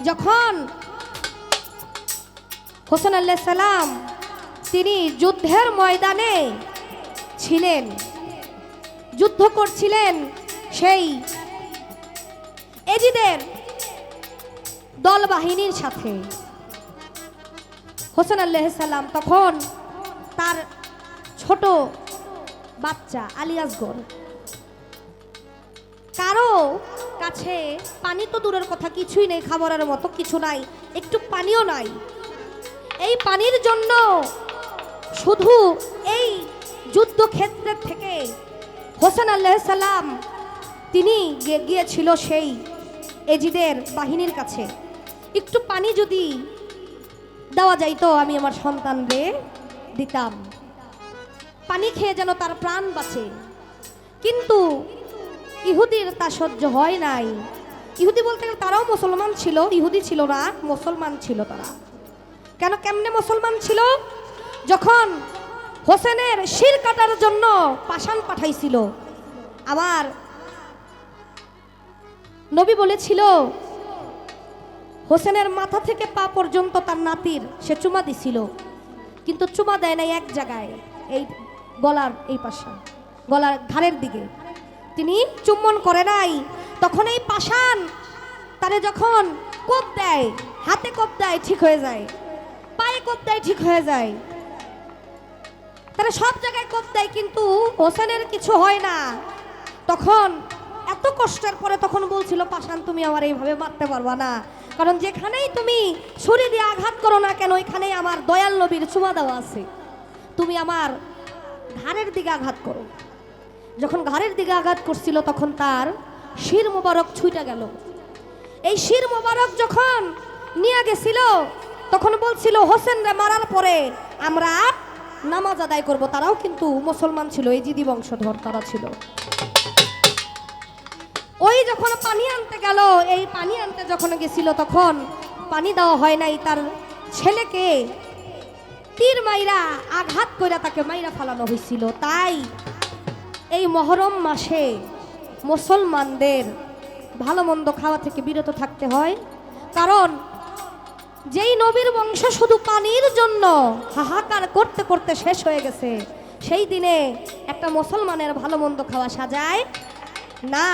যখন হোসেন আলাইহিস সালাম তিনি যুদ্ধের ময়দানে ছিলেন, যুদ্ধ করছিলেন সেই এজিদের দল বাহিনীর সাথে, হোসেন আলাইহিস সালাম তখন তার ছোট বাচ্চা আলী আসগর, কারো কাছে পানি তো দূরের কথা কিছুই নেই, খাবারের মতো কিছু নাই, একটু পানিও নাই। এই পানির জন্য শুধু এই যুদ্ধক্ষেত্রের থেকে হোসেন আলাইহিস সালাম তিনি গিয়েছিল সেই এজিদের বাহিনীর কাছে, একটু পানি যদি দেওয়া যাইতো আমি আমার সন্তানরে দিতাম, পানি খেয়ে যেন তার প্রাণ বাঁচে। কিন্তু ইহুদির তা সহ্য হয় নাই। ইহুদি বলতে গেলে তারাও মুসলমান ছিল, ইহুদি ছিল না, মুসলমান ছিল তারা। কেমনে মুসলমান ছিল? যখন হোসেনের শির কাটার জন্য পাষাণ পাঠাইছিল, আমার নবী বলেছিল হোসেনের মাথা থেকে পা পর্যন্ত তার নাতির সে চুমা দিছিল, কিন্তু চুমা দেয় নাই এক জায়গায়, এই গলার এই পাশে, গলার ঘাড়ের দিকে তিনি চুম্বন করে নাই। তখন এই পাষাণ তারে যখন কোপ দেয়, হাতে কোপ দেয় ঠিক হয়ে যায়, পায়ে কোপ দেয় ঠিক হয়ে যায়, তারা সব জায়গায় কোপ দেয়, কিন্তু হোসেনের কিছু হয় না। তখন এত কষ্টের পরে তখন বলছিল পাষাণ তুমি আমার এইভাবে মারতে পারবা না, কারণ যেখানেই তুমি ছুরি দিয়ে আঘাত করো না কেন ওইখানেই আমার দয়াল নবীর চুমা দেওয়া আছে, তুমি আমার ঘাড়ের দিকে আঘাত করো। যখন ঘাড়ের দিকে আঘাত করছিল তখন তার শির মোবারক ছুঁইটা গেল। এই শির মোবারক যখন নিয়ে গেছিল তখন বলছিল হোসেন রে মারার পরে আমরা নামাজ আদায় করব। তারাও কিন্তু মুসলমান ছিল, এজিদি বংশধর তারা ছিল। ওই যখন পানি আনতে গেল, এই পানি আনতে যখন গেছিল তখন পানি দেওয়া হয় নাই, তার ছেলেকে তীর মাইরা আঘাত করে তাকে মাইরা ফালানো হয়েছিল। তাই এই মহরম মাসে মুসলমানদের ভালো মন্দ খাওয়া থেকে বিরত থাকতে হয়, কারণ যেই নবীর বংশ শুধু পানির জন্য হাহাকার করতে করতে শেষ হয়ে গেছে, সেই দিনে একটা মুসলমানের ভালো মন্দ খাওয়া সাজায় না।